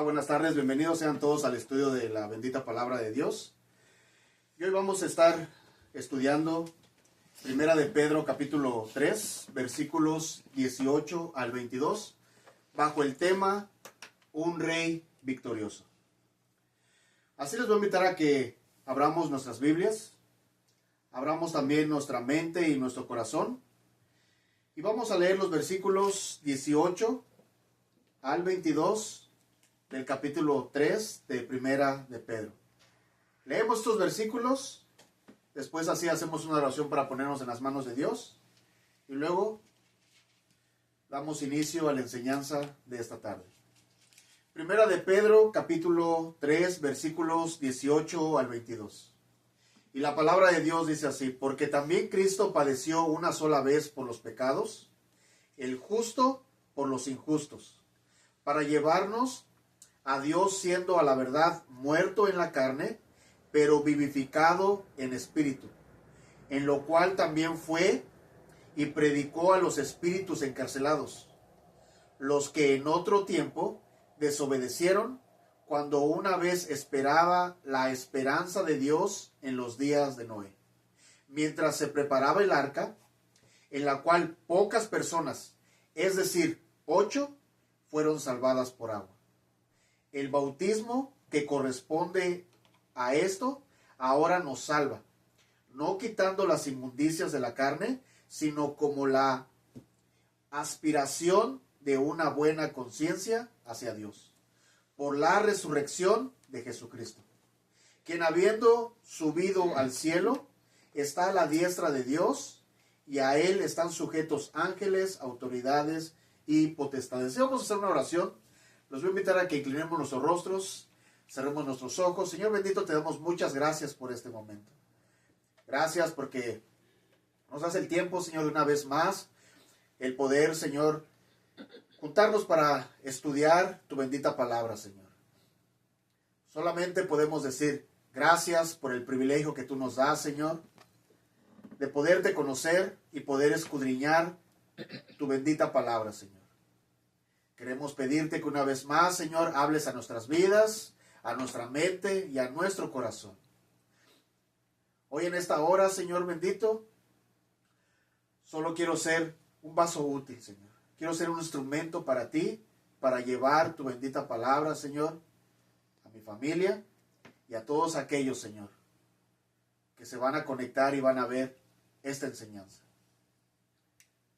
buenas tardes, bienvenidos sean todos al estudio de la bendita palabra de Dios. Y hoy vamos a estar estudiando Primera de Pedro capítulo 3, versículos 18 al 22, bajo el tema Un Rey Victorioso. Así les voy a invitar a que abramos nuestras Biblias, abramos también nuestra mente y nuestro corazón, y vamos a leer los versículos 18 al 22 del capítulo 3 de Primera de Pedro. Leemos estos versículos, después así hacemos una oración para ponernos en las manos de Dios, y luego damos inicio a la enseñanza de esta tarde. Primera de Pedro, capítulo 3, versículos 18 al 22. Y la palabra de Dios dice así: porque también Cristo padeció una sola vez por los pecados, el justo por los injustos, para llevarnos a Dios, siendo a la verdad muerto en la carne, pero vivificado en espíritu, en lo cual también fue y predicó a los espíritus encarcelados, los que en otro tiempo desobedecieron, cuando una vez esperaba la esperanza de Dios en los días de Noé, mientras se preparaba el arca, en la cual pocas personas, es decir, 8, fueron salvadas por agua. El bautismo que corresponde a esto ahora nos salva, no quitando las inmundicias de la carne, sino como la aspiración de una buena conciencia hacia Dios, por la resurrección de Jesucristo, quien habiendo subido al cielo, está a la diestra de Dios, y a él están sujetos ángeles, autoridades y potestades. Vamos a hacer una oración. Los voy a invitar a que inclinemos nuestros rostros, cerremos nuestros ojos. Señor bendito, te damos muchas gracias por este momento. Gracias porque nos das el tiempo, Señor, de una vez más, el poder, Señor, juntarnos para estudiar tu bendita palabra, Señor. Solamente podemos decir gracias por el privilegio que tú nos das, Señor, de poderte conocer y poder escudriñar tu bendita palabra, Señor. Queremos pedirte que una vez más, Señor, hables a nuestras vidas, a nuestra mente y a nuestro corazón. Hoy en esta hora, Señor bendito, solo quiero ser un vaso útil, Señor. Quiero ser un instrumento para ti, para llevar tu bendita palabra, Señor, a mi familia y a todos aquellos, Señor, que se van a conectar y van a ver esta enseñanza.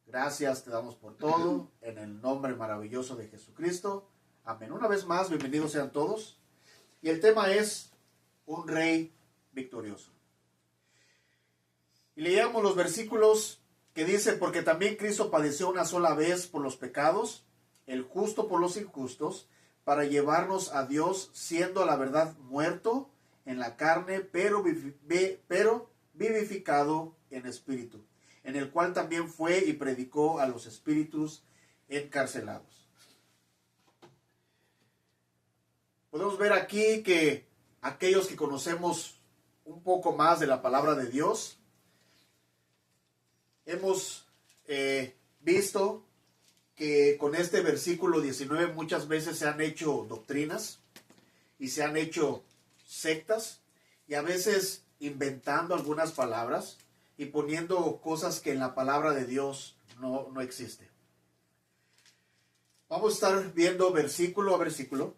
Gracias te damos por todo, en el nombre maravilloso de Jesucristo. Amén. Una vez más, bienvenidos sean todos. Y el tema es un rey victorioso. Y leíamos los versículos que dice: porque también Cristo padeció una sola vez por los pecados, el justo por los injustos, para llevarnos a Dios, siendo a la verdad muerto en la carne, pero vivificado en espíritu, en el cual también fue y predicó a los espíritus encarcelados. Podemos ver aquí que aquellos que conocemos un poco más de la palabra de Dios, hemos visto que con este versículo 19 muchas veces se han hecho doctrinas y se han hecho sectas, y a veces inventando algunas palabras y poniendo cosas que en la palabra de Dios no existe. Vamos a estar viendo versículo a versículo,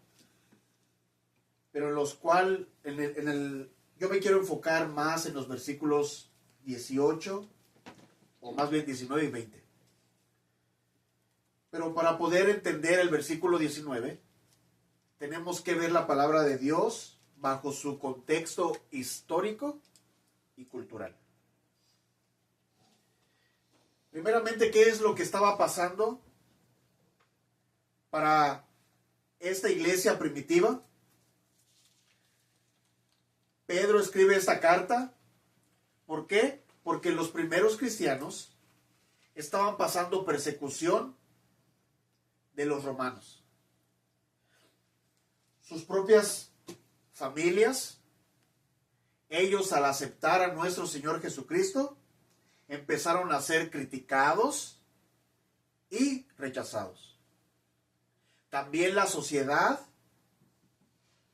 pero en los cuales yo me quiero enfocar más en los versículos 18, o más bien 19 y 20. Pero para poder entender el versículo 19, tenemos que ver la palabra de Dios bajo su contexto histórico y cultural. Primeramente, ¿qué es lo que estaba pasando para esta iglesia primitiva? Pedro escribe esta carta. ¿Por qué? Porque los primeros cristianos estaban pasando persecución de los romanos. Sus propias familias, ellos al aceptar a nuestro Señor Jesucristo, empezaron a ser criticados y rechazados. También la sociedad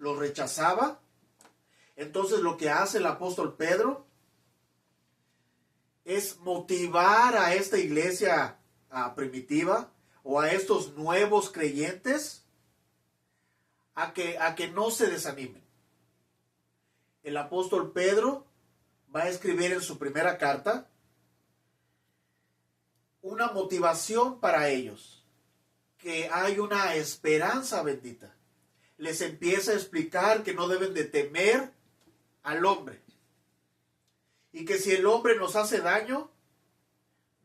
los rechazaba. Entonces lo que hace el apóstol Pedro es motivar a esta iglesia primitiva o a estos nuevos creyentes a que no se desanimen. El apóstol Pedro va a escribir en su primera carta una motivación para ellos, que hay una esperanza bendita. Les empieza a explicar que no deben de temer al hombre y que si el hombre nos hace daño,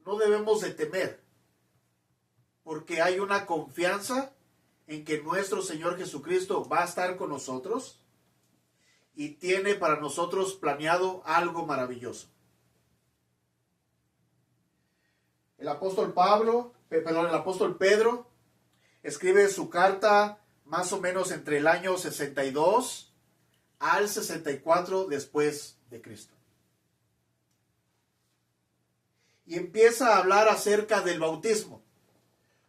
no debemos de temer, porque hay una confianza en que nuestro Señor Jesucristo va a estar con nosotros y tiene para nosotros planeado algo maravilloso. El apóstol Pedro escribe su carta más o menos entre el año 62 al 64 después de Cristo. Y empieza a hablar acerca del bautismo.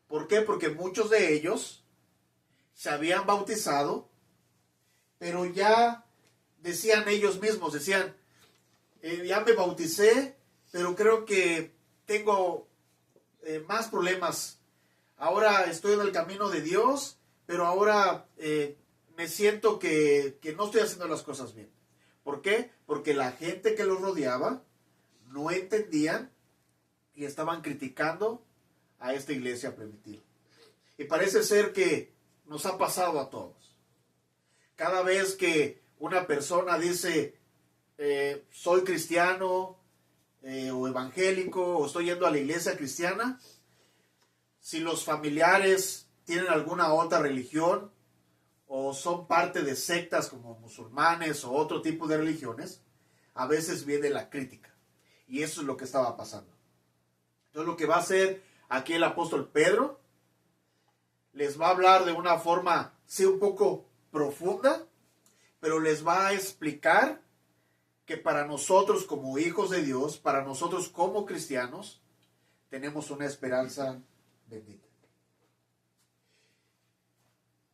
¿Por qué? Porque muchos de ellos se habían bautizado, pero ya decían ellos mismos, ya me bauticé, pero creo que tengo más problemas. Ahora estoy en el camino de Dios, pero ahora me siento que no estoy haciendo las cosas bien. ¿Por qué? Porque la gente que los rodeaba no entendían y estaban criticando a esta iglesia primitiva. Y parece ser que nos ha pasado a todos. Cada vez que una persona dice, soy cristiano, o evangélico, o estoy yendo a la iglesia cristiana, si los familiares tienen alguna otra religión, o son parte de sectas como musulmanes o otro tipo de religiones, a veces viene la crítica. Y eso es lo que estaba pasando. Entonces lo que va a hacer aquí el apóstol Pedro, les va a hablar de una forma, sí, un poco profunda, pero les va a explicar que para nosotros como hijos de Dios, para nosotros como cristianos, tenemos una esperanza bendita.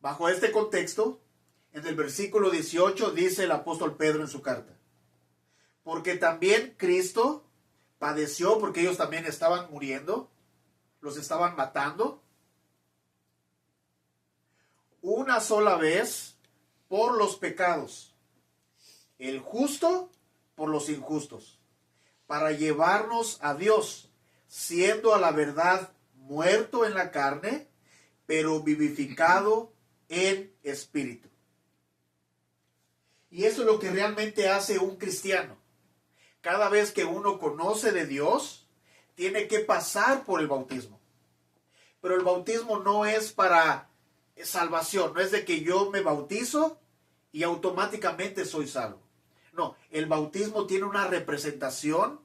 Bajo este contexto, en el versículo 18 dice el apóstol Pedro en su carta, porque también Cristo padeció, porque ellos también estaban muriendo, los estaban matando, una sola vez por los pecados, el justo por los injustos, para llevarnos a Dios, siendo a la verdad muerto en la carne, pero vivificado en espíritu. Y eso es lo que realmente hace un cristiano. Cada vez que uno conoce de Dios, tiene que pasar por el bautismo. Pero el bautismo no es para salvación, no es de que yo me bautizo y automáticamente soy salvo. No, el bautismo tiene una representación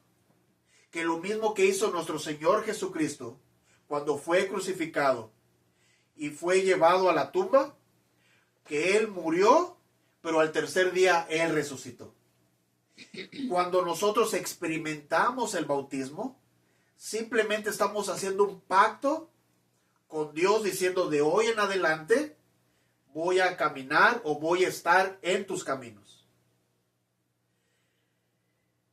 que lo mismo que hizo nuestro Señor Jesucristo cuando fue crucificado y fue llevado a la tumba, que Él murió, pero al tercer día Él resucitó. Cuando nosotros experimentamos el bautismo, simplemente estamos haciendo un pacto con Dios diciendo, de hoy en adelante voy a caminar o voy a estar en tus caminos.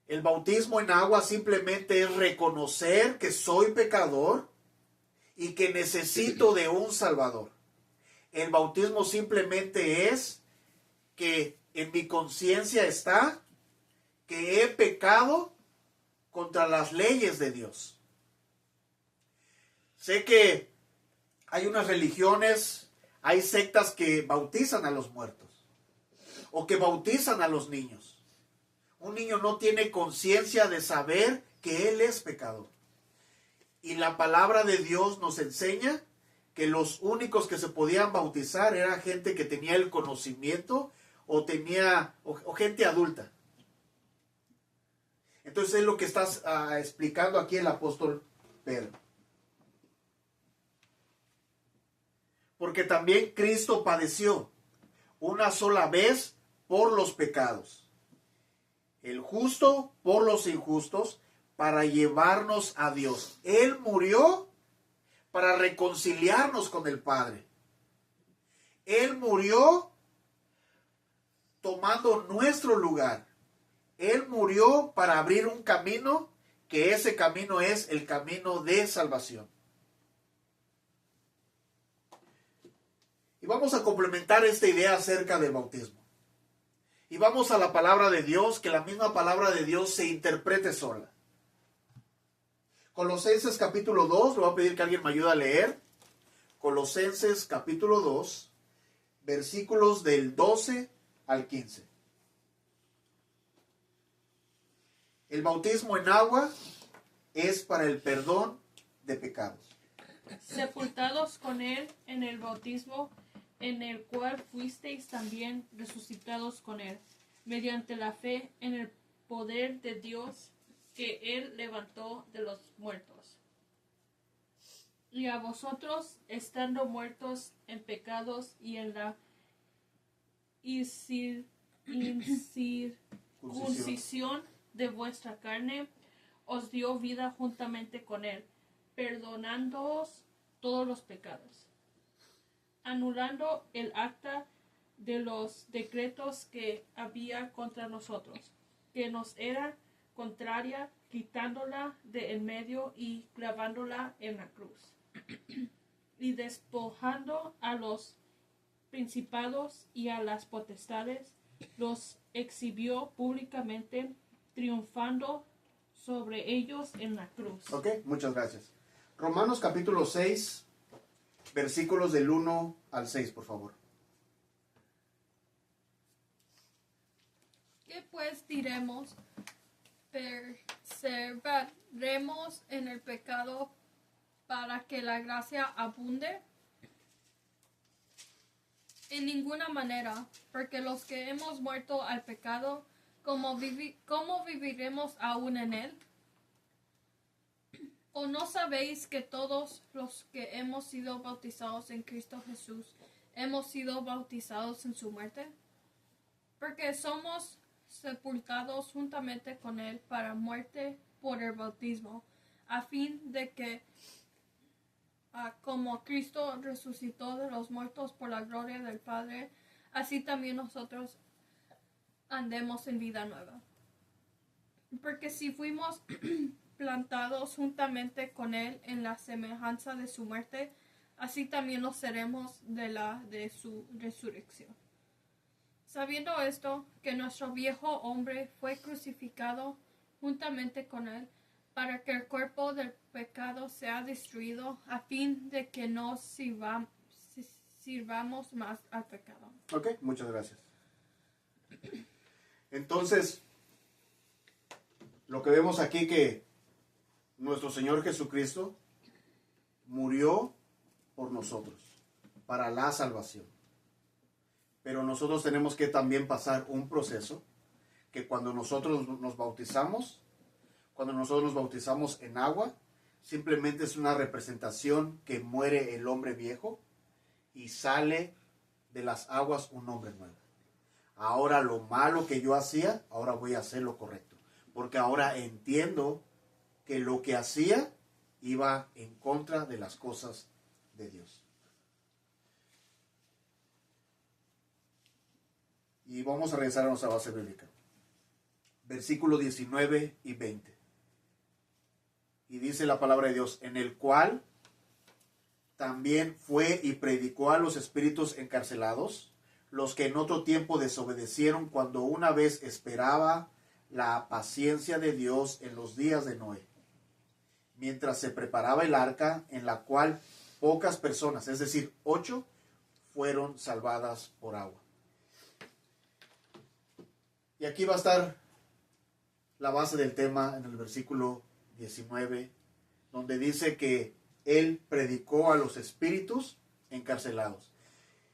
El bautismo en agua simplemente es reconocer que soy pecador y que necesito de un Salvador. El bautismo simplemente es que en mi conciencia está que he pecado contra las leyes de Dios. Sé que hay unas religiones, hay sectas que bautizan a los muertos o que bautizan a los niños. Un niño no tiene conciencia de saber que él es pecador. Y la palabra de Dios nos enseña que los únicos que se podían bautizar era gente que tenía el conocimiento o gente adulta. Entonces es lo que está explicando aquí el apóstol Pedro. Porque también Cristo padeció una sola vez por los pecados, el justo por los injustos, para llevarnos a Dios. Él murió para reconciliarnos con el Padre. Él murió tomando nuestro lugar. Él murió para abrir un camino, que ese camino es el camino de salvación. Y vamos a complementar esta idea acerca del bautismo. Y vamos a la palabra de Dios, que la misma palabra de Dios se interprete sola. Colosenses capítulo 2, le voy a pedir que alguien me ayude a leer. Colosenses capítulo 2, versículos del 12 al 15. El bautismo en agua es para el perdón de pecados. Sepultados con él en el bautismo, en el cual fuisteis también resucitados con él, mediante la fe en el poder de Dios que él levantó de los muertos. Y a vosotros, estando muertos en pecados y en la incircuncisión de vuestra carne, os dio vida juntamente con él, perdonándoos todos los pecados, anulando el acta de los decretos que había contra nosotros, que nos era contraria, quitándola de en medio y clavándola en la cruz, y despojando a los principados y a las potestades, los exhibió públicamente, triunfando sobre ellos en la cruz. Ok, muchas gracias. Romanos capítulo 6, versículos del 1 al 6, por favor. ¿Qué pues diremos? ¿Perseveraremos en el pecado para que la gracia abunde? En ninguna manera, porque los que hemos muerto al pecado, ¿cómo viviremos aún en él? ¿O no sabéis que todos los que hemos sido bautizados en Cristo Jesús hemos sido bautizados en su muerte? Porque somos sepultados juntamente con él para muerte por el bautismo, a fin de que, como Cristo resucitó de los muertos por la gloria del Padre, así también nosotros andemos en vida nueva. Porque si fuimos plantados juntamente con él en la semejanza de su muerte, así también lo seremos de su resurrección. Sabiendo esto, que nuestro viejo hombre fue crucificado juntamente con él, para que el cuerpo del pecado sea destruido, a fin de que no sirvamos más al pecado. Ok, muchas gracias. Entonces, lo que vemos aquí, que nuestro Señor Jesucristo murió por nosotros, para la salvación. Pero nosotros tenemos que también pasar un proceso, que cuando nosotros nos bautizamos en agua, simplemente es una representación que muere el hombre viejo y sale de las aguas un hombre nuevo. Ahora lo malo que yo hacía, ahora voy a hacer lo correcto. Porque ahora entiendo que lo que hacía iba en contra de las cosas de Dios. Y vamos a regresar a nuestra base bíblica. Versículo 19 y 20. Y dice la palabra de Dios, en el cual también fue y predicó a los espíritus encarcelados, los que en otro tiempo desobedecieron cuando una vez esperaba la paciencia de Dios en los días de Noé, mientras se preparaba el arca, en la cual pocas personas, es decir, 8, fueron salvadas por agua. Y aquí va a estar la base del tema en el versículo 19, donde dice que él predicó a los espíritus encarcelados.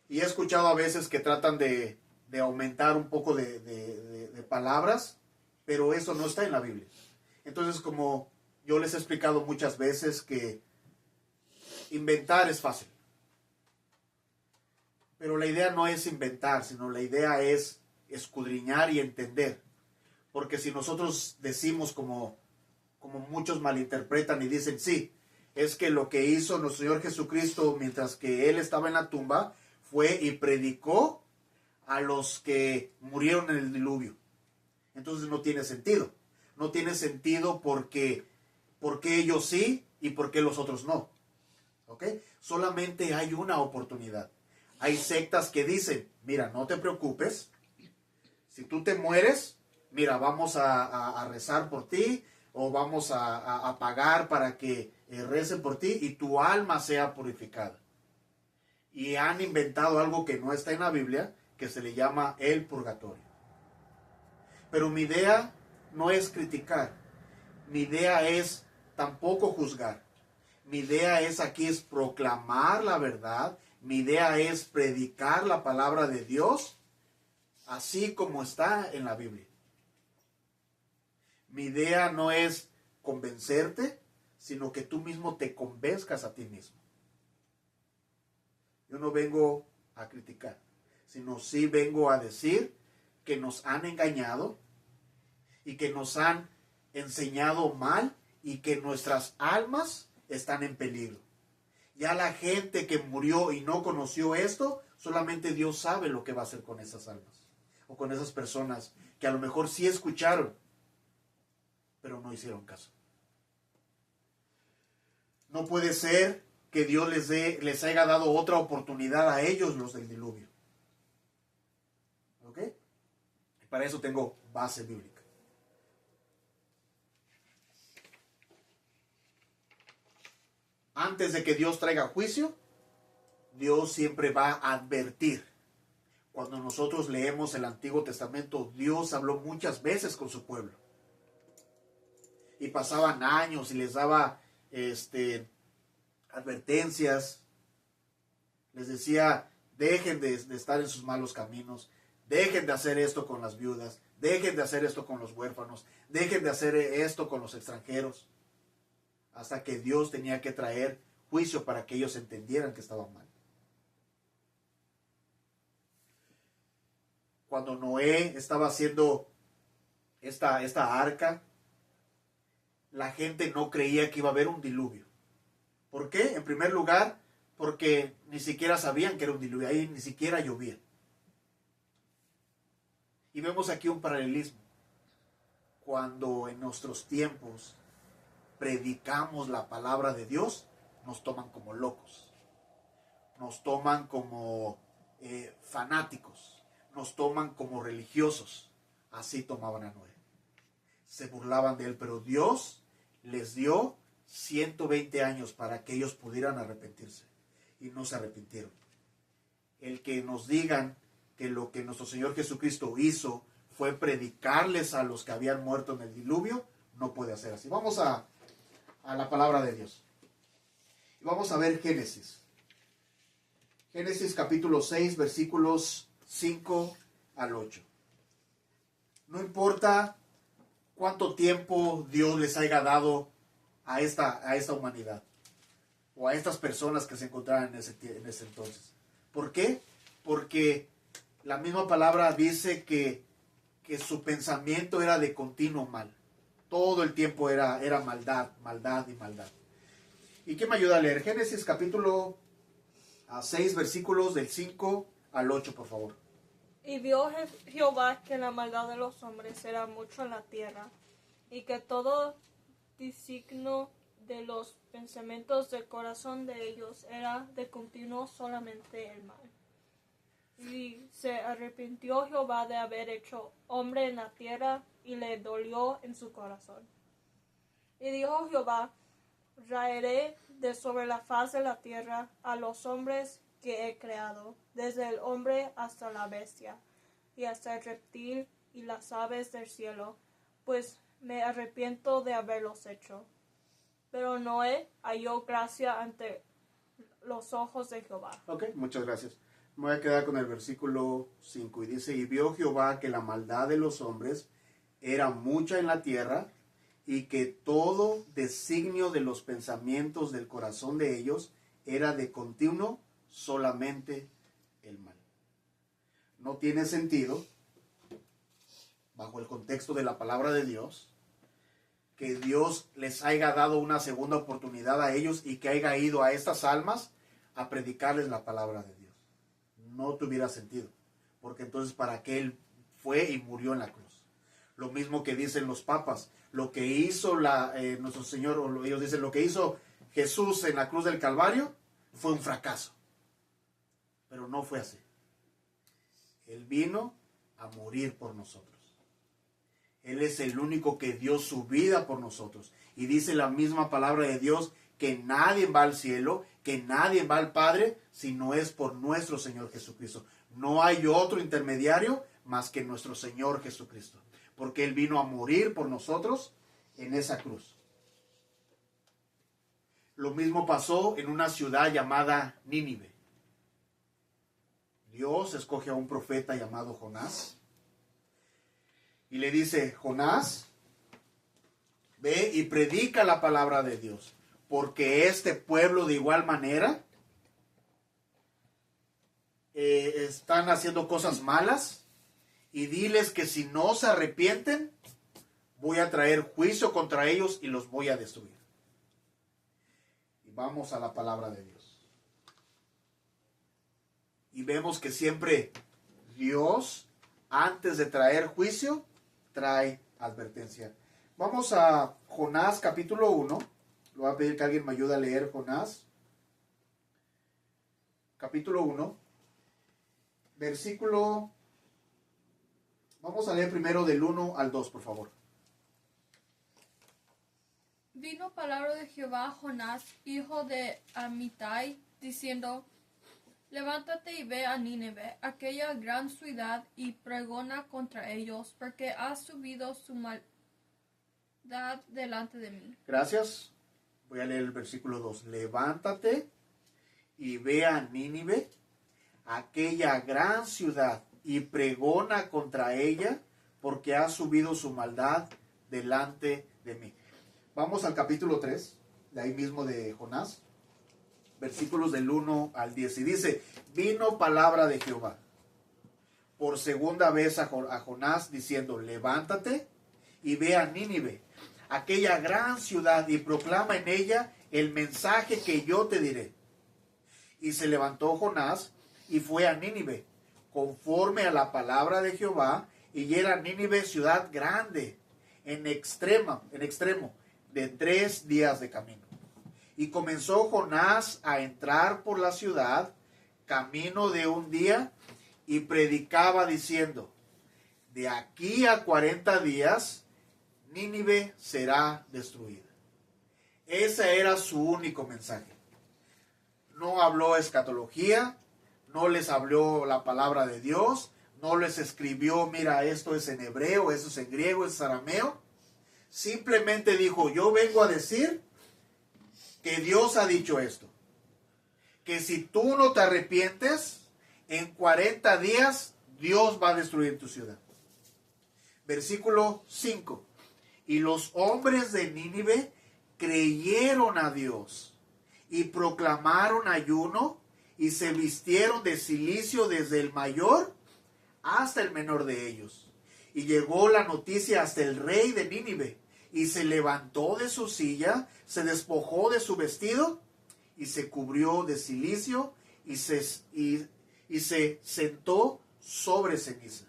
Y he escuchado a veces que tratan de aumentar un poco de palabras, pero eso no está en la Biblia. Entonces, como yo les he explicado muchas veces, que inventar es fácil. Pero la idea no es inventar, sino la idea es escudriñar y entender. Porque si nosotros decimos como muchos malinterpretan y dicen, sí, es que lo que hizo nuestro Señor Jesucristo mientras que Él estaba en la tumba fue y predicó a los que murieron en el diluvio. Entonces no tiene sentido. No tiene sentido porque ellos sí y porque los otros no. ¿Ok? Solamente hay una oportunidad. Hay sectas que dicen, mira, no te preocupes. Si tú te mueres, mira, vamos a rezar por ti o vamos a pagar para que recen por ti y tu alma sea purificada. Y han inventado algo que no está en la Biblia, que se le llama el purgatorio. Pero mi idea no es criticar. Mi idea es tampoco juzgar. Mi idea es proclamar la verdad. Mi idea es predicar la palabra de Dios, así como está en la Biblia. Mi idea no es convencerte, sino que tú mismo te convenzcas a ti mismo. Yo no vengo a criticar, sino sí vengo a decir que nos han engañado y que nos han enseñado mal y que nuestras almas están en peligro. Ya la gente que murió y no conoció esto, solamente Dios sabe lo que va a hacer con esas almas o con esas personas que a lo mejor sí escucharon, pero no hicieron caso. No puede ser que Dios les haya dado otra oportunidad a ellos, los del diluvio. ¿Ok? Y para eso tengo base bíblica. Antes de que Dios traiga juicio, Dios siempre va a advertir. Cuando nosotros leemos el Antiguo Testamento, Dios habló muchas veces con su pueblo. Y pasaban años y les daba advertencias. Les decía, dejen de estar en sus malos caminos. Dejen de hacer esto con las viudas. Dejen de hacer esto con los huérfanos. Dejen de hacer esto con los extranjeros. Hasta que Dios tenía que traer juicio para que ellos entendieran que estaban mal. Cuando Noé estaba haciendo esta arca, la gente no creía que iba a haber un diluvio. ¿Por qué? En primer lugar, porque ni siquiera sabían que era un diluvio. Ahí ni siquiera llovía. Y vemos aquí un paralelismo. Cuando en nuestros tiempos predicamos la palabra de Dios, nos toman como locos. Nos toman como fanáticos. Nos toman como religiosos. Así tomaban a Noé. Se burlaban de él, pero Dios les dio 120 años para que ellos pudieran arrepentirse. Y no se arrepintieron. El que nos digan que lo que nuestro Señor Jesucristo hizo fue predicarles a los que habían muerto en el diluvio, no puede hacer así. Vamos a la palabra de Dios. Y vamos a ver Génesis. Génesis capítulo 6, versículos 5 al 8. No importa cuánto tiempo Dios les haya dado a esta humanidad o a estas personas que se encontraban en ese entonces. ¿Por qué? Porque la misma palabra dice que su pensamiento era de continuo mal. Todo el tiempo era maldad, maldad y maldad. ¿Y qué me ayuda a leer? Génesis capítulo 6, versículos del 5 al 8, por favor. Y vio Jehová que la maldad de los hombres era mucho en la tierra, y que todo designio de los pensamientos del corazón de ellos era de continuo solamente el mal. Y se arrepintió Jehová de haber hecho hombre en la tierra, y le dolió en su corazón. Y dijo Jehová, raeré de sobre la faz de la tierra a los hombres que he creado, desde el hombre hasta la bestia, y hasta el reptil y las aves del cielo, pues me arrepiento de haberlos hecho. Pero Noé halló gracia ante los ojos de Jehová. Ok, muchas gracias. Me voy a quedar con el versículo 5 y dice, y vio Jehová que la maldad de los hombres era mucha en la tierra, y que todo designio de los pensamientos del corazón de ellos era de continuo solamente el mal. No tiene sentido, bajo el contexto de la palabra de Dios, que Dios les haya dado una segunda oportunidad a ellos y que haya ido a estas almas a predicarles la palabra de Dios. No tuviera sentido, porque entonces para qué Él fue y murió en la cruz. Lo mismo que dicen los papas, lo que hizo nuestro Señor, o ellos dicen, lo que hizo Jesús en la cruz del Calvario fue un fracaso. Pero no fue así. Él vino a morir por nosotros. Él es el único que dio su vida por nosotros. Y dice la misma palabra de Dios que nadie va al cielo, que nadie va al Padre, si no es por nuestro Señor Jesucristo. No hay otro intermediario más que nuestro Señor Jesucristo. Porque Él vino a morir por nosotros en esa cruz. Lo mismo pasó en una ciudad llamada Nínive. Dios escoge a un profeta llamado Jonás. Y le dice, Jonás, ve y predica la palabra de Dios. Porque este pueblo de igual manera están haciendo cosas malas. Y diles que si no se arrepienten, voy a traer juicio contra ellos y los voy a destruir. Y vamos a la palabra de Dios. Y vemos que siempre Dios, antes de traer juicio, trae advertencia. Vamos a Jonás capítulo 1. Le voy a pedir que alguien me ayude a leer Jonás. Capítulo 1. Versículo... Vamos a leer primero del 1 al 2, por favor. Vino palabra de Jehová a Jonás, hijo de Amitai, diciendo: Levántate y ve a Nínive, aquella gran ciudad, y pregona contra ellos, porque ha subido su maldad delante de mí. Gracias. Voy a leer el versículo 2. Levántate y ve a Nínive, aquella gran ciudad, y pregona contra ella, porque ha subido su maldad delante de mí. Vamos al capítulo 3, de ahí mismo de Jonás, versículos del 1 al 10. Y dice, vino palabra de Jehová por segunda vez a Jonás, diciendo, levántate y ve a Nínive, aquella gran ciudad, y proclama en ella el mensaje que yo te diré. Y se levantó Jonás y fue a Nínive, conforme a la palabra de Jehová, y era Nínive ciudad grande, en extremo, de 3 días de camino. Y comenzó Jonás a entrar por la ciudad, camino de un día, y predicaba diciendo, de aquí a 40 días, Nínive será destruida. Ese era su único mensaje. No habló escatología, no les habló la palabra de Dios, no les escribió, mira, esto es en hebreo, eso es en griego, es arameo. Simplemente dijo, yo vengo a decir que Dios ha dicho esto. Que si tú no te arrepientes, en 40 días Dios va a destruir tu ciudad. Versículo 5. Y los hombres de Nínive creyeron a Dios y proclamaron ayuno y se vistieron de cilicio desde el mayor hasta el menor de ellos. Y llegó la noticia hasta el rey de Nínive, y se levantó de su silla, se despojó de su vestido, y se cubrió de cilicio, y se sentó sobre ceniza.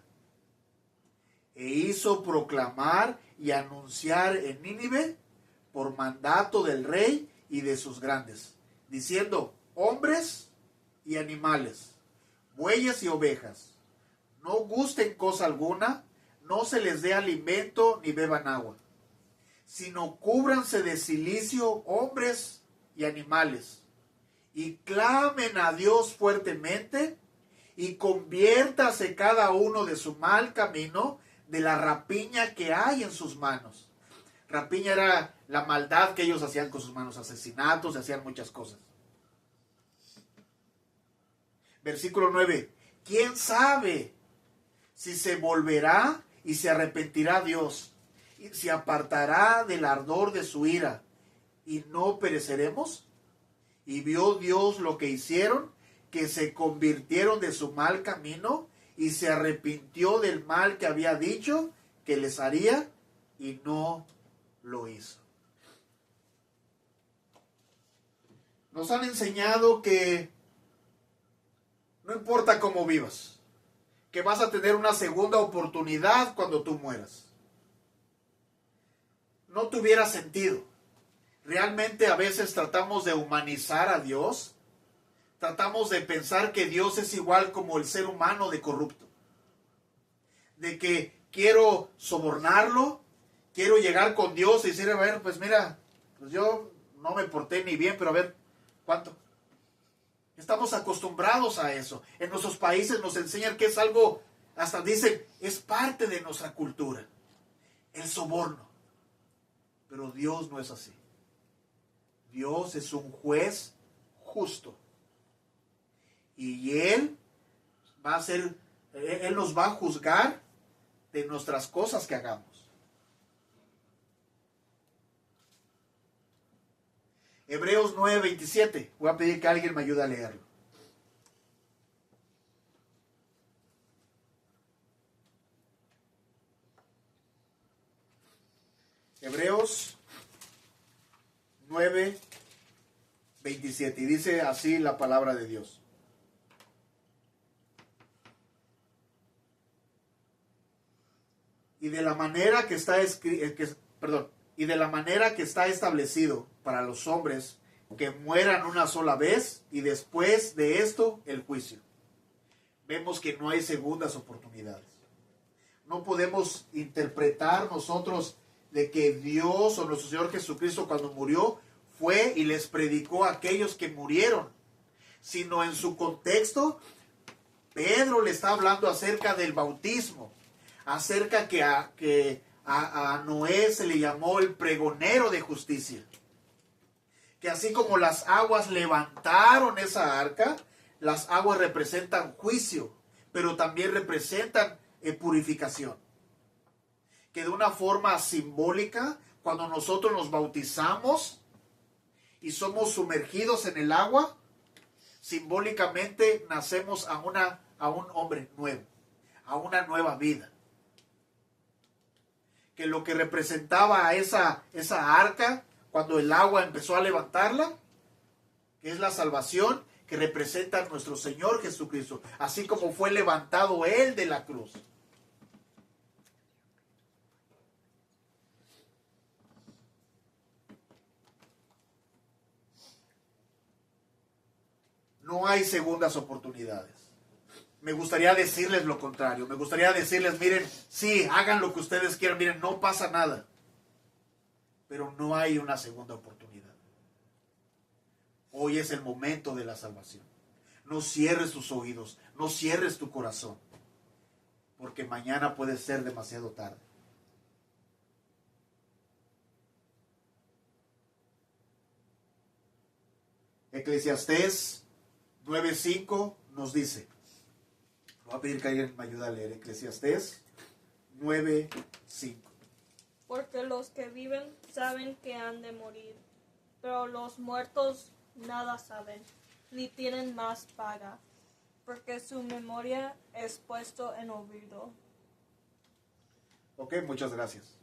E hizo proclamar y anunciar en Nínive, por mandato del rey y de sus grandes, diciendo, hombres y animales, bueyes y ovejas, no gusten cosa alguna, no se les dé alimento ni beban agua, sino cúbranse de cilicio hombres y animales, y clamen a Dios fuertemente, y conviértase cada uno de su mal camino, de la rapiña que hay en sus manos. Rapiña era la maldad que ellos hacían con sus manos, asesinatos, hacían muchas cosas. Versículo 9. ¿Quién sabe si se volverá y se arrepentirá Dios, y se apartará del ardor de su ira, y no pereceremos? Y vio Dios lo que hicieron, que se convirtieron de su mal camino, y se arrepintió del mal que había dicho que les haría, y no lo hizo. Nos han enseñado que no importa cómo vivas, que vas a tener una segunda oportunidad cuando tú mueras. No tuviera sentido. Realmente a veces tratamos de humanizar a Dios. Tratamos de pensar que Dios es igual como el ser humano de corrupto. De que quiero sobornarlo, quiero llegar con Dios y decir, a ver, pues mira, pues yo no me porté ni bien, pero a ver, ¿cuánto? Estamos acostumbrados a eso. En nuestros países nos enseñan que es algo, hasta dicen, es parte de nuestra cultura. El soborno. Pero Dios no es así. Dios es un juez justo. Y Él va a ser, Él nos va a juzgar de nuestras cosas que hagamos. Hebreos 9:27. Voy a pedir que alguien me ayude a leerlo. Hebreos 9:27. Y dice así la palabra de Dios. Y de la manera que está y de la manera que está establecido para los hombres que mueran una sola vez y después de esto el juicio. Vemos que no hay segundas oportunidades. No podemos interpretar nosotros de que Dios o nuestro Señor Jesucristo cuando murió fue y les predicó a aquellos que murieron, sino en su contexto Pedro le está hablando acerca del bautismo, acerca que a Noé se le llamó el pregonero de justicia. Que así como las aguas levantaron esa arca, las aguas representan juicio, pero también representan purificación. Que de una forma simbólica, cuando nosotros nos bautizamos y somos sumergidos en el agua, simbólicamente nacemos a un hombre nuevo, a una nueva vida. Que lo que representaba a esa arca, cuando el agua empezó a levantarla, que es la salvación que representa a nuestro Señor Jesucristo, así como fue levantado Él de la cruz. No hay segundas oportunidades. Me gustaría decirles lo contrario. Me gustaría decirles, miren, sí, hagan lo que ustedes quieran, miren, no pasa nada. Pero no hay una segunda oportunidad. Hoy es el momento de la salvación. No cierres tus oídos, no cierres tu corazón, porque mañana puede ser demasiado tarde. Eclesiastés 9:5 nos dice, voy a pedir que alguien me ayude a leer Eclesiastés 9:5. Porque los que viven saben que han de morir, pero los muertos nada saben, ni tienen más paga, porque su memoria es puesto en olvido. Ok, muchas gracias.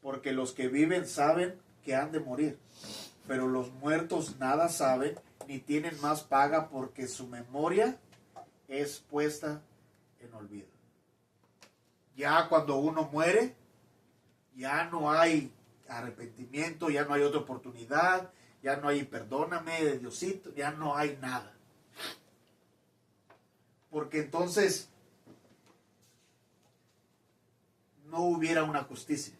Porque los que viven saben que han de morir, pero los muertos nada saben, ni tienen más paga, porque su memoria es puesta en olvido. Ya cuando uno muere, ya no hay arrepentimiento, ya no hay otra oportunidad, ya no hay perdóname, Diosito, ya no hay nada. Porque entonces no hubiera una justicia.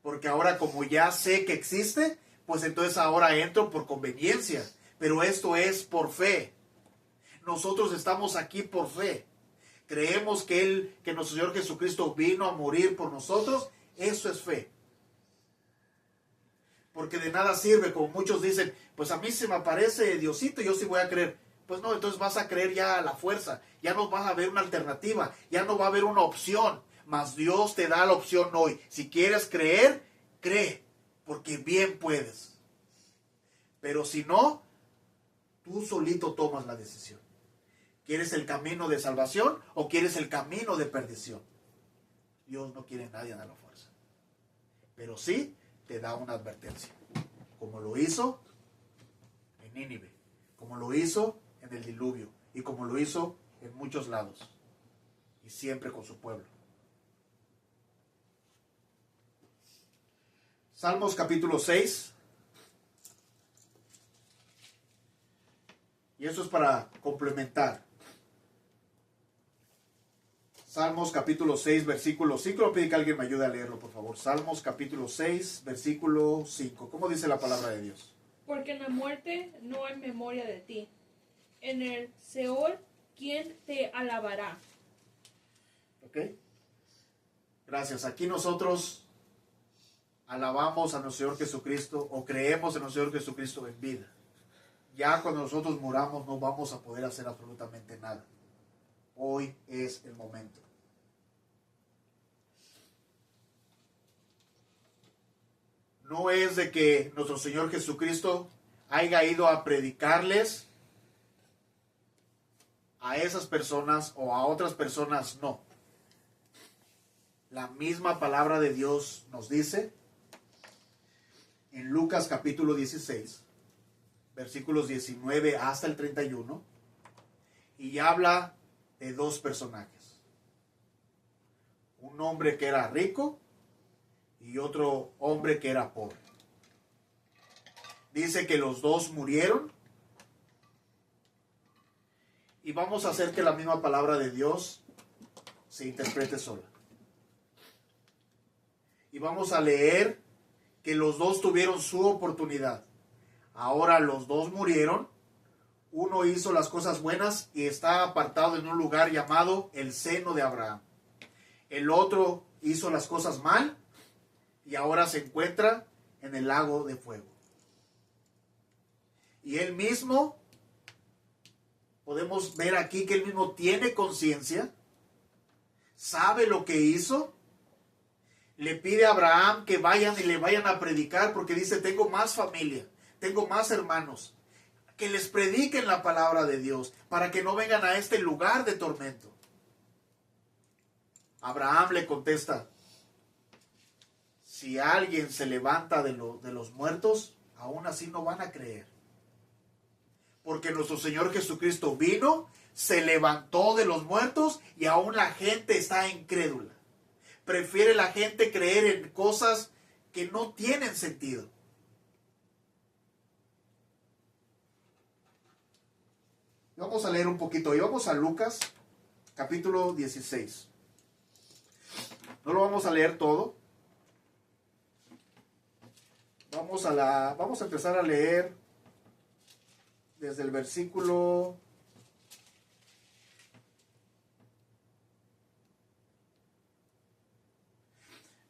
Porque ahora como ya sé que existe, pues entonces ahora entro por conveniencia. Pero esto es por fe. Nosotros estamos aquí por fe. Creemos que nuestro Señor Jesucristo vino a morir por nosotros. Eso es fe. Porque de nada sirve, como muchos dicen, pues a mí se me aparece Diosito y yo sí voy a creer. Pues no, entonces vas a creer ya a la fuerza. Ya no vas a ver una alternativa. Ya no va a haber una opción. Mas Dios te da la opción hoy. Si quieres creer, cree. Porque bien puedes. Pero si no, tú solito tomas la decisión. ¿Quieres el camino de salvación o quieres el camino de perdición? Dios no quiere a nadie a la fuerza. Pero sí te da una advertencia. Como lo hizo en Nínive. Como lo hizo en el diluvio. Y como lo hizo en muchos lados. y siempre con su pueblo. Salmos capítulo 6. Y eso es para complementar. Salmos capítulo 6, versículo 5. Lo pedí que alguien me ayude a leerlo, por favor. Salmos capítulo 6, versículo 5. ¿Cómo dice la palabra de Dios? Porque en la muerte no hay memoria de ti. En el Seol, ¿quién te alabará? ¿Ok? Gracias. Aquí nosotros alabamos a nuestro Señor Jesucristo o creemos en nuestro Señor Jesucristo en vida. Ya cuando nosotros muramos no vamos a poder hacer absolutamente nada. Hoy es el momento. No es de que nuestro Señor Jesucristo haya ido a predicarles a esas personas o a otras personas, no. La misma palabra de Dios nos dice en Lucas capítulo 16, versículos 19 hasta el 31, y habla de dos personajes. Un hombre que era rico y otro hombre que era pobre. Dice que los dos murieron. Y vamos a hacer que la misma palabra de Dios se interprete sola. Y vamos a leer que los dos tuvieron su oportunidad. Ahora los dos murieron. Uno hizo las cosas buenas y está apartado en un lugar llamado el seno de Abraham. El otro hizo las cosas mal y ahora se encuentra en el lago de fuego. Y él mismo, podemos ver aquí que él mismo tiene conciencia, sabe lo que hizo. Le pide a Abraham que vayan y le vayan a predicar porque dice, tengo más familia, tengo más hermanos. Que les prediquen la palabra de Dios para que no vengan a este lugar de tormento. Abraham le contesta, si alguien se levanta de los muertos, aún así no van a creer. Porque nuestro Señor Jesucristo vino, se levantó de los muertos y aún la gente está incrédula. Prefiere la gente creer en cosas que no tienen sentido. Vamos a leer un poquito y vamos a Lucas capítulo 16. No lo vamos a leer todo. Vamos a empezar a leer desde el versículo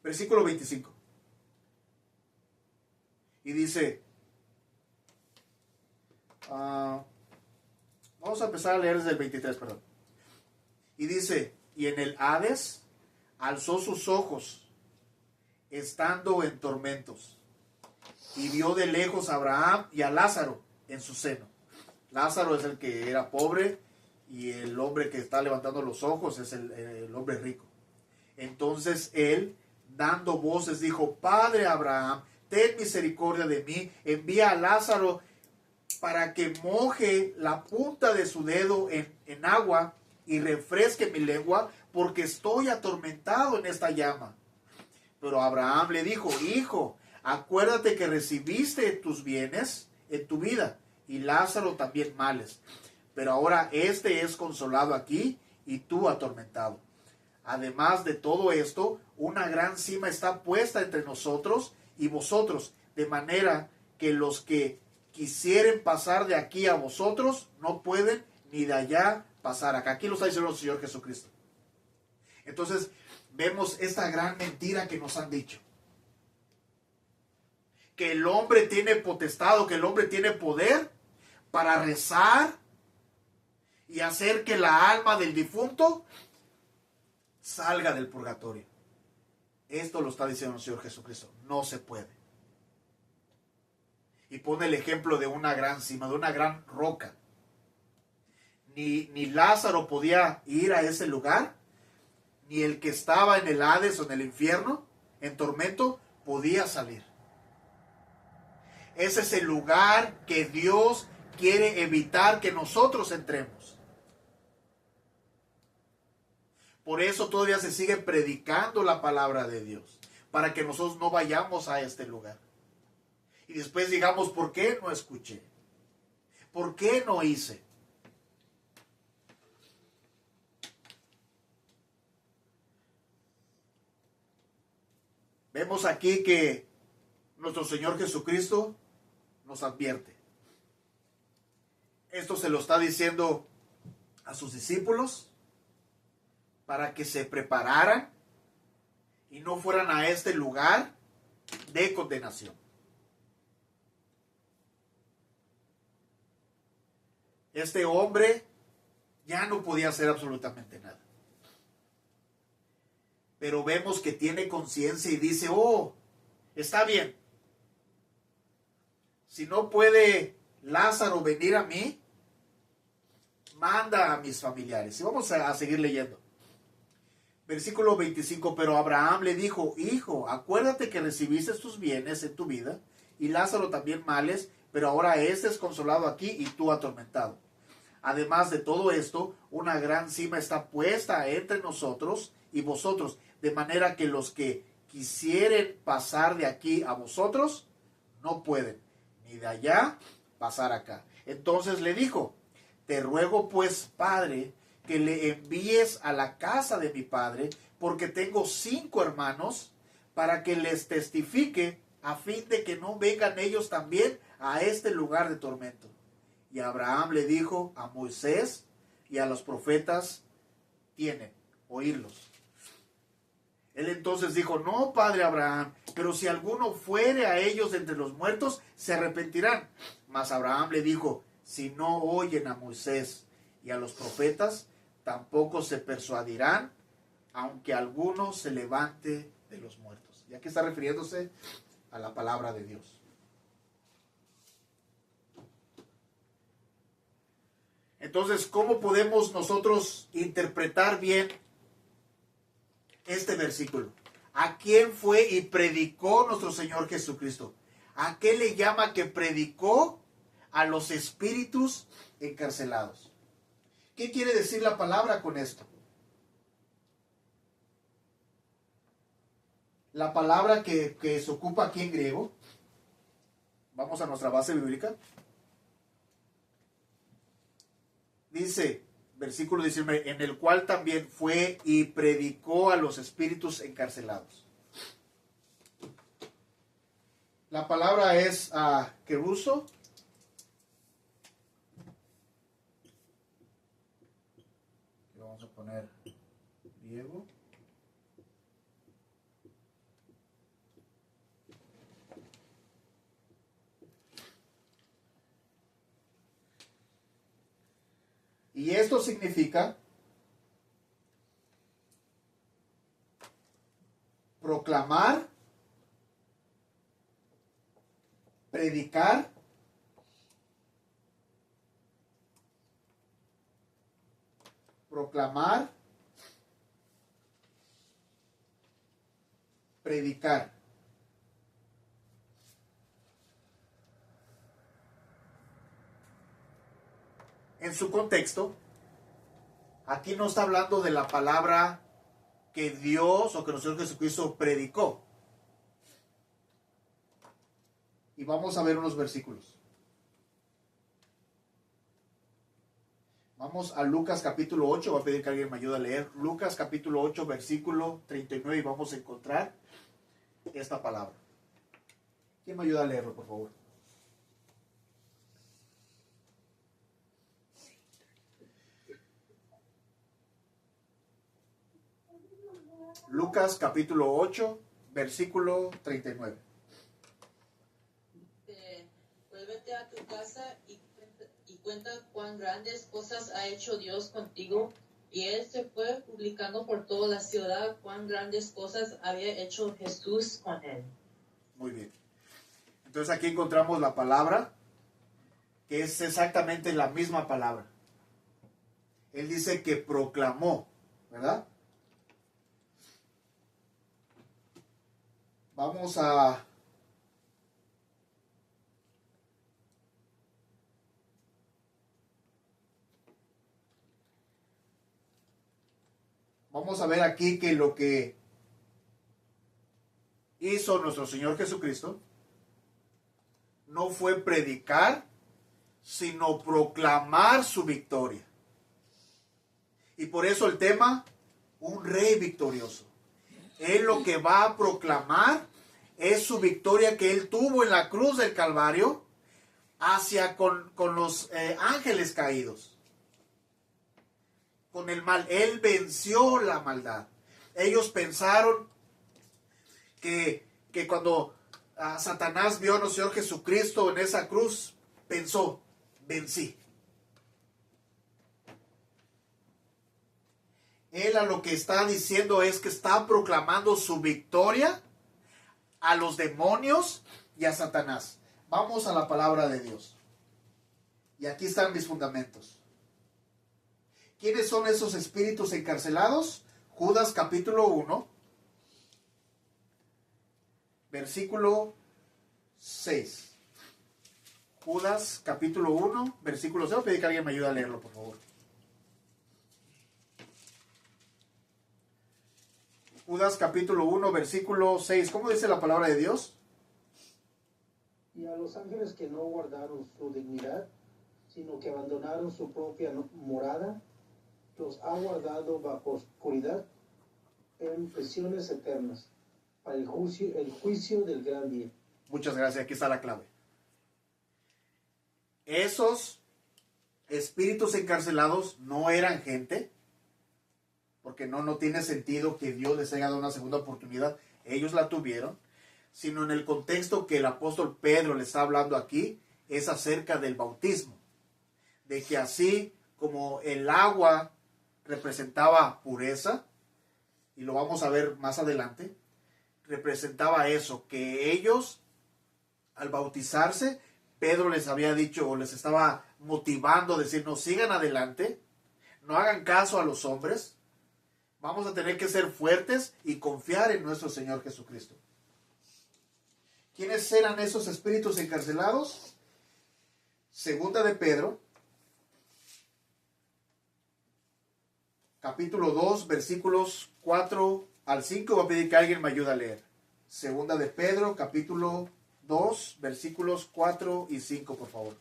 25. Y dice, vamos a empezar a leer desde el 23, perdón. Y dice, y en el Hades alzó sus ojos, estando en tormentos, y vio de lejos a Abraham y a Lázaro en su seno. Lázaro es el que era pobre, y el hombre que está levantando los ojos es el hombre rico. Entonces él, dando voces, dijo, Padre Abraham, ten misericordia de mí, envía a Lázaro para que moje la punta de su dedo en agua y refresque mi lengua, porque estoy atormentado en esta llama. Pero Abraham le dijo, hijo, acuérdate que recibiste tus bienes en tu vida, y Lázaro también males. Pero ahora este es consolado aquí, y tú atormentado. Además de todo esto, una gran cima está puesta entre nosotros y vosotros, de manera que los que quisieren pasar de aquí a vosotros no pueden, ni de allá pasar acá. Aquí lo está diciendo el Señor Jesucristo. Entonces vemos esta gran mentira que nos han dicho, que el hombre tiene potestad, que el hombre tiene poder para rezar y hacer que la alma del difunto salga del purgatorio. Esto lo está diciendo el Señor Jesucristo. No se puede. Y pone el ejemplo de una gran cima, de una gran roca. Ni Lázaro podía ir a ese lugar, ni el que estaba en el Hades o en el infierno, en tormento, podía salir. Ese es el lugar que Dios quiere evitar que nosotros entremos. Por eso todavía se sigue predicando la palabra de Dios, para que nosotros no vayamos a este lugar. Y después digamos, ¿por qué no escuché? ¿Por qué no hice? Vemos aquí que nuestro Señor Jesucristo nos advierte. Esto se lo está diciendo a sus discípulos para que se prepararan y no fueran a este lugar de condenación. Este hombre ya no podía hacer absolutamente nada. Pero vemos que tiene conciencia y dice, oh, está bien. Si no puede Lázaro venir a mí, manda a mis familiares. Y vamos a seguir leyendo. Versículo 25, pero Abraham le dijo, hijo, acuérdate que recibiste tus bienes en tu vida, y Lázaro también males, pero ahora este es consolado aquí y tú atormentado. Además de todo esto, una gran cima está puesta entre nosotros y vosotros, de manera que los que quisieren pasar de aquí a vosotros, no pueden, ni de allá pasar acá. Entonces le dijo, te ruego pues, Padre, que le envíes a la casa de mi padre, porque tengo 5 hermanos, para que les testifique, a fin de que no vengan ellos también a este lugar de tormento. Y Abraham le dijo, a Moisés y a los profetas tienen, oírlos. Él entonces dijo, no, padre Abraham, pero si alguno fuere a ellos entre los muertos, se arrepentirán. Mas Abraham le dijo, si no oyen a Moisés y a los profetas, tampoco se persuadirán, aunque alguno se levante de los muertos. Y aquí está refiriéndose a la palabra de Dios. Entonces, ¿cómo podemos nosotros interpretar bien este versículo? ¿A quién fue y predicó nuestro Señor Jesucristo? ¿A qué le llama que predicó? A los espíritus encarcelados. ¿Qué quiere decir la palabra con esto? La palabra que se ocupa aquí en griego, vamos a nuestra base bíblica, dice, versículo 19, en el cual también fue y predicó a los espíritus encarcelados. La palabra es keruso. Vamos a poner griego. Y esto significa proclamar, predicar, proclamar, predicar. En su contexto, aquí no está hablando de la palabra que Dios o que nuestro Señor Jesucristo predicó. Y vamos a ver unos versículos. Vamos a Lucas capítulo 8, voy a pedir que alguien me ayude a leer. Lucas capítulo 8, versículo 39, y vamos a encontrar esta palabra. ¿Quién me ayuda a leerlo, por favor? Lucas capítulo 8, versículo 39. Vuélvete a tu casa y cuenta cuán grandes cosas ha hecho Dios contigo. Y él se fue publicando por toda la ciudad cuán grandes cosas había hecho Jesús con él. Muy bien. Entonces aquí encontramos la palabra, que es exactamente la misma palabra. Él dice que proclamó, ¿verdad? Vamos a vamos a ver aquí que lo que hizo nuestro Señor Jesucristo no fue predicar, sino proclamar su victoria. Y por eso el tema, un rey victorioso. Él lo que va a proclamar es su victoria que él tuvo en la cruz del Calvario hacia con los ángeles caídos. Con el mal. Él venció la maldad. Ellos pensaron que cuando Satanás vio a nuestro Señor Jesucristo en esa cruz, pensó, vencí. Él a lo que está diciendo es que está proclamando su victoria a los demonios y a Satanás. Vamos a la palabra de Dios. Y aquí están mis fundamentos. ¿Quiénes son esos espíritus encarcelados? Judas capítulo 1, versículo 6. Judas capítulo 1, versículo 6. Voy a pedir que alguien me ayude a leerlo, por favor. Judas capítulo 1, versículo 6. ¿Cómo dice la palabra de Dios? Y a los ángeles que no guardaron su dignidad, sino que abandonaron su propia morada, los ha guardado bajo oscuridad en prisiones eternas, para el juicio del gran día. Muchas gracias, aquí está la clave. Esos espíritus encarcelados no eran gente, porque no tiene sentido que Dios les haya dado una segunda oportunidad. Ellos la tuvieron, sino en el contexto que el apóstol Pedro le está hablando aquí, es acerca del bautismo. De que así como el agua representaba pureza, y lo vamos a ver más adelante, representaba eso, que ellos, al bautizarse, Pedro les había dicho, o les estaba motivando a decir, no, sigan adelante, no hagan caso a los hombres, vamos a tener que ser fuertes y confiar en nuestro Señor Jesucristo. ¿Quiénes eran esos espíritus encarcelados? Segunda de Pedro, capítulo 2, versículos 4 al 5. Voy a pedir que alguien me ayude a leer. Segunda de Pedro, capítulo 2, versículos 4 y 5, por favor.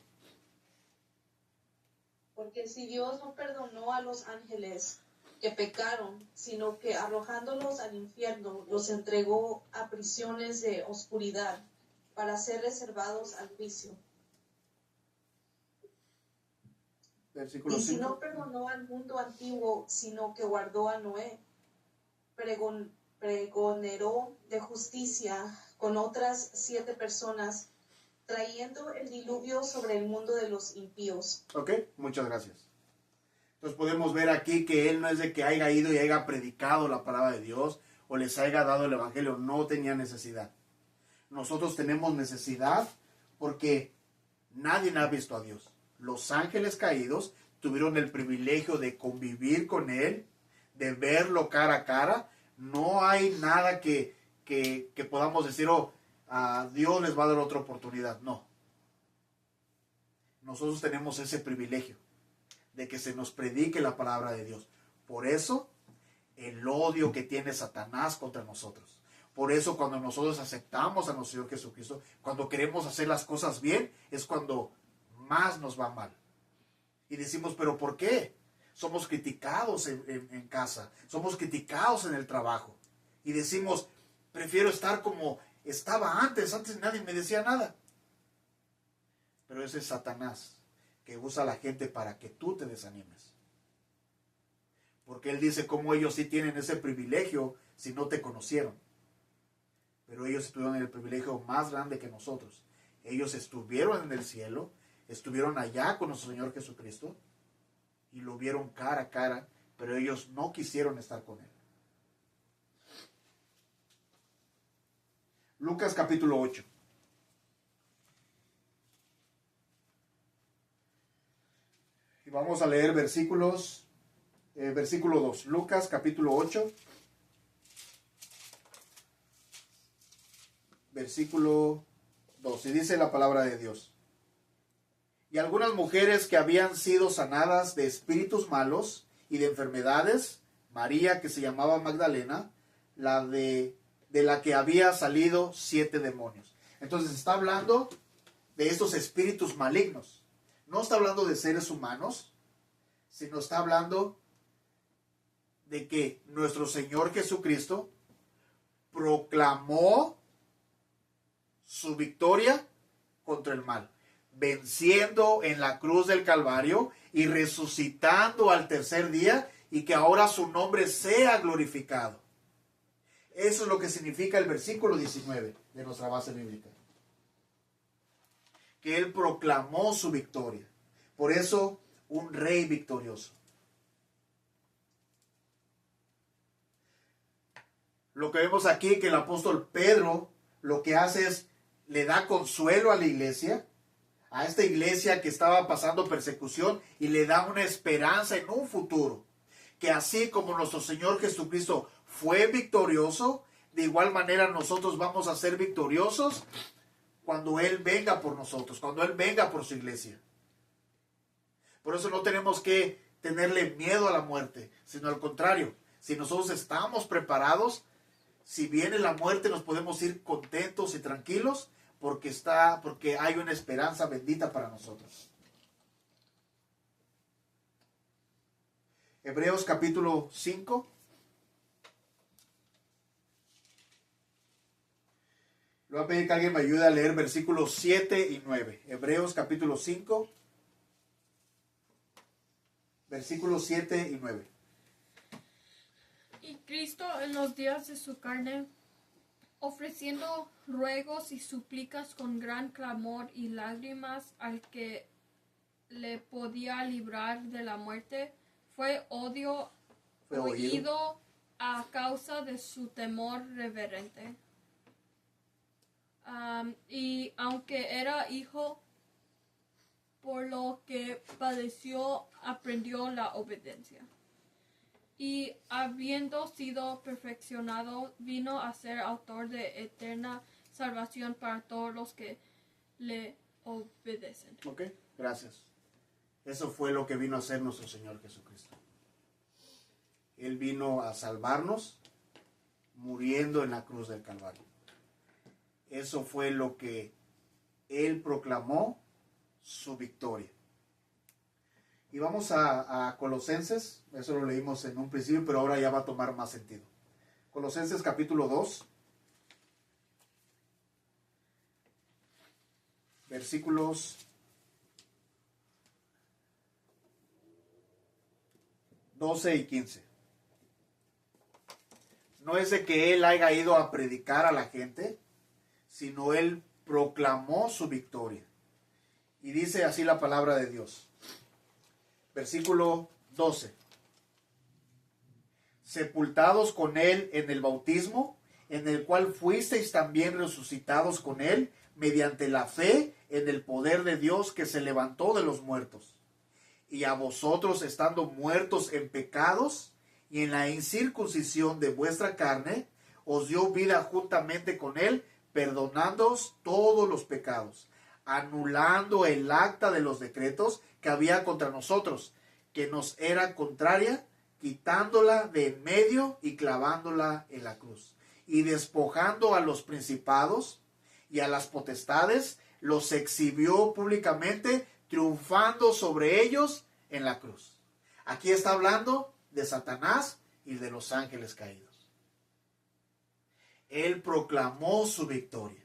Porque si Dios no perdonó a los ángeles que pecaron, sino que arrojándolos al infierno, los entregó a prisiones de oscuridad para ser reservados al juicio. Versículo Y si 5. no perdonó al mundo antiguo, sino que guardó a Noé, pregonero de justicia con otras 7 personas, trayendo el diluvio sobre el mundo de los impíos. Ok, muchas gracias. Entonces podemos ver aquí que él no es de que haya ido y haya predicado la palabra de Dios o les haya dado el evangelio, no tenía necesidad. Nosotros tenemos necesidad porque nadie ha visto a Dios. Los ángeles caídos tuvieron el privilegio de convivir con él, de verlo cara a cara. No hay nada que podamos decir, a Dios les va a dar otra oportunidad. No. Nosotros tenemos ese privilegio de que se nos predique la palabra de Dios. Por eso, el odio que tiene Satanás contra nosotros. Por eso, cuando nosotros aceptamos a nuestro Señor Jesucristo, cuando queremos hacer las cosas bien, es cuando más nos va mal. Y decimos, ¿pero por qué? Somos criticados en casa, somos criticados en el trabajo. Y decimos, prefiero estar como estaba antes nadie me decía nada. Pero ese es Satanás, que usa a la gente para que tú te desanimes. Porque él dice cómo ellos sí tienen ese privilegio si no te conocieron. Pero ellos tuvieron el privilegio más grande que nosotros. Ellos estuvieron en el cielo, estuvieron allá con nuestro Señor Jesucristo y lo vieron cara a cara, pero ellos no quisieron estar con él. Lucas capítulo 8. Y vamos a leer versículo 2. Lucas capítulo 8. Versículo 2. Y dice la palabra de Dios. Y algunas mujeres que habían sido sanadas de espíritus malos y de enfermedades María, que se llamaba Magdalena, de la que había salido 7 demonios. Entonces está hablando de estos espíritus malignos. No está hablando de seres humanos, sino está hablando de que nuestro Señor Jesucristo proclamó su victoria contra el mal, venciendo en la cruz del Calvario y resucitando al tercer día, y que ahora su nombre sea glorificado. Eso es lo que significa el versículo 19 de nuestra base bíblica. Que Él proclamó su victoria. Por eso, un rey victorioso. Lo que vemos aquí, que el apóstol Pedro lo que hace es, le da consuelo a la iglesia, a esta iglesia que estaba pasando persecución, y le da una esperanza en un futuro. Que así como nuestro Señor Jesucristo fue victorioso, de igual manera nosotros vamos a ser victoriosos cuando Él venga por nosotros, cuando Él venga por su iglesia. Por eso no tenemos que tenerle miedo a la muerte, sino al contrario, si nosotros estamos preparados, si viene la muerte nos podemos ir contentos y tranquilos porque hay una esperanza bendita para nosotros. Hebreos capítulo 5. Le voy a pedir que alguien me ayude a leer versículos 7 y 9. Hebreos capítulo 5, versículos 7 y 9. Y Cristo en los días de su carne, ofreciendo ruegos y súplicas con gran clamor y lágrimas al que le podía librar de la muerte, fue oído a causa de su temor reverente. Y aunque era hijo, por lo que padeció, aprendió la obediencia. Y habiendo sido perfeccionado, vino a ser autor de eterna salvación para todos los que le obedecen. Ok, gracias. Eso fue lo que vino a hacer nuestro Señor Jesucristo. Él vino a salvarnos muriendo en la cruz del Calvario. Eso fue lo que Él proclamó, su victoria. Y vamos a Colosenses, eso lo leímos en un principio, pero ahora ya va a tomar más sentido. Colosenses capítulo 2, versículos 12 y 15. No es de que Él haya ido a predicar a la gente, sino Él proclamó su victoria. Y dice así la palabra de Dios. Versículo 12. Sepultados con Él en el bautismo, en el cual fuisteis también resucitados con Él, mediante la fe en el poder de Dios que se levantó de los muertos. Y a vosotros, estando muertos en pecados y en la incircuncisión de vuestra carne, os dio vida juntamente con Él, perdonándoos todos los pecados, anulando el acta de los decretos que había contra nosotros, que nos era contraria, quitándola de en medio y clavándola en la cruz. Y despojando a los principados y a las potestades, los exhibió públicamente, triunfando sobre ellos en la cruz. Aquí está hablando de Satanás y de los ángeles caídos. Él proclamó su victoria.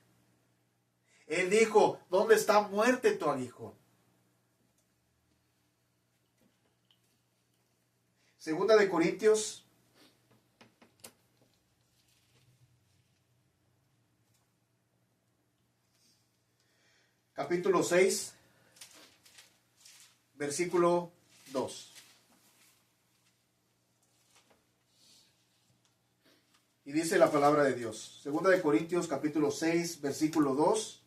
Él dijo, ¿dónde está muerte tu aguijón? Segunda de Corintios, capítulo 6, versículo 2. Y dice la palabra de Dios. Segunda de Corintios, capítulo 6, versículo 2.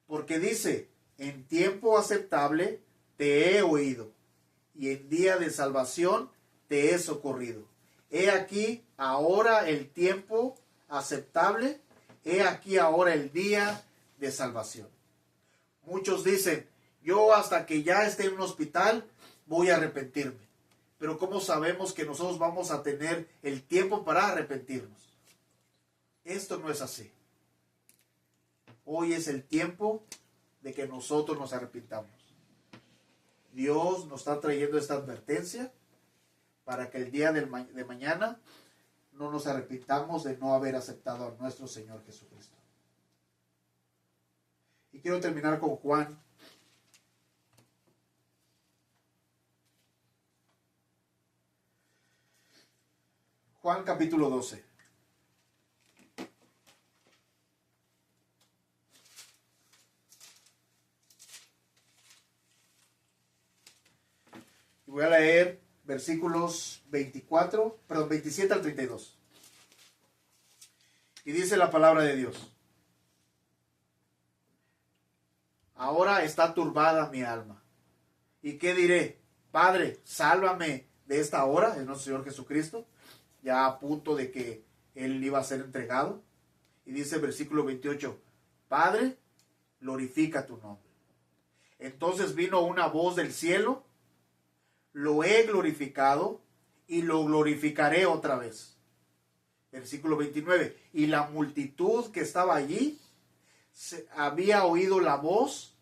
Porque dice, en tiempo aceptable te he oído, y en día de salvación te he socorrido. He aquí ahora el tiempo aceptable, he aquí ahora el día de salvación. Muchos dicen, yo hasta que ya esté en un hospital voy a arrepentirme. Pero ¿cómo sabemos que nosotros vamos a tener el tiempo para arrepentirnos? Esto no es así. Hoy es el tiempo de que nosotros nos arrepintamos. Dios nos está trayendo esta advertencia para que el día de mañana no nos arrepintamos de no haber aceptado a nuestro Señor Jesucristo. Y quiero terminar con Juan. Juan capítulo 12. Y voy a leer versículos 27 al 32. Y dice la palabra de Dios: ahora está turbada mi alma. ¿Y qué diré? Padre, sálvame de esta hora, es nuestro Señor Jesucristo, ya a punto de que Él iba a ser entregado. Y dice el versículo 28, Padre, glorifica tu nombre. Entonces vino una voz del cielo: lo he glorificado y lo glorificaré otra vez. Versículo 29, y la multitud que estaba allí había oído la voz,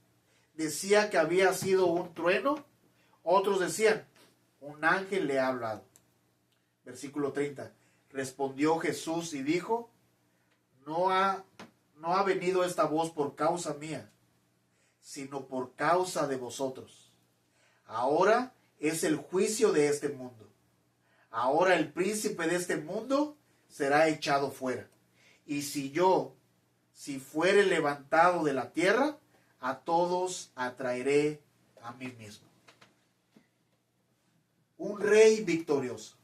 decía que había sido un trueno, otros decían, un ángel le ha hablado. Versículo 30, respondió Jesús y dijo, no ha venido esta voz por causa mía, sino por causa de vosotros. Ahora es el juicio de este mundo. Ahora el príncipe de este mundo será echado fuera. Y si fuere levantado de la tierra, a todos atraeré a mí mismo. Un rey victorioso.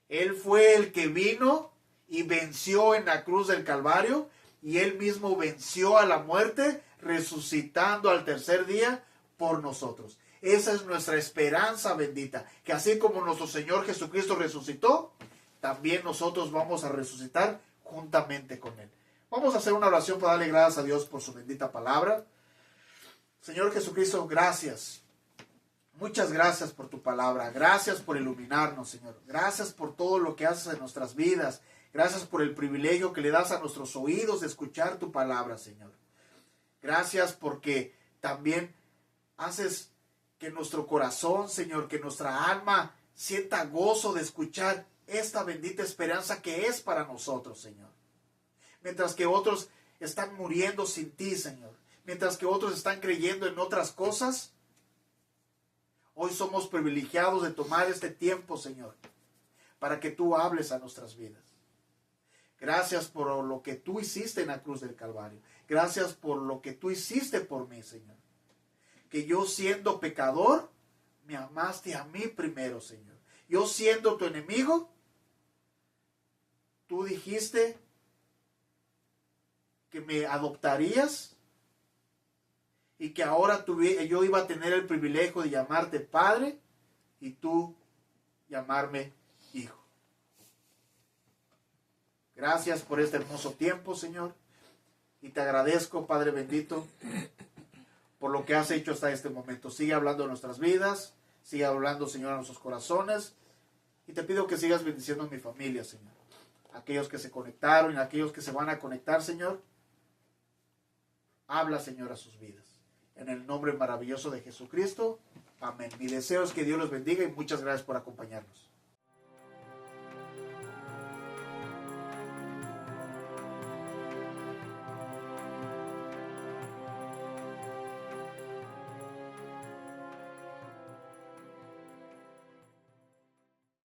Él fue el que vino y venció en la cruz del Calvario, y él mismo venció a la muerte, resucitando al tercer día por nosotros. Esa es nuestra esperanza bendita, que así como nuestro Señor Jesucristo resucitó, también nosotros vamos a resucitar juntamente con Él. Vamos a hacer una oración para darle gracias a Dios por su bendita palabra. Señor Jesucristo, gracias. Muchas gracias por tu palabra. Gracias por iluminarnos, Señor. Gracias por todo lo que haces en nuestras vidas. Gracias por el privilegio que le das a nuestros oídos de escuchar tu palabra, Señor. Gracias porque también haces que nuestro corazón, Señor, que nuestra alma sienta gozo de escuchar esta bendita esperanza que es para nosotros, Señor. Mientras que otros están muriendo sin ti, Señor. Mientras que otros están creyendo en otras cosas, hoy somos privilegiados de tomar este tiempo, Señor, para que tú hables a nuestras vidas. Gracias por lo que tú hiciste en la cruz del Calvario. Gracias por lo que tú hiciste por mí, Señor. Que yo siendo pecador, me amaste a mí primero, Señor. Yo siendo tu enemigo, tú dijiste que me adoptarías y que ahora yo iba a tener el privilegio de llamarte Padre y tú llamarme Hijo. Gracias por este hermoso tiempo, Señor, y te agradezco, Padre bendito, por lo que has hecho hasta este momento. Sigue hablando de nuestras vidas, sigue hablando, Señor, a nuestros corazones, y te pido que sigas bendiciendo a mi familia, Señor. Aquellos que se conectaron y aquellos que se van a conectar, Señor, habla, Señor, a sus vidas. En el nombre maravilloso de Jesucristo, amén. Mi deseo es que Dios los bendiga y muchas gracias por acompañarnos.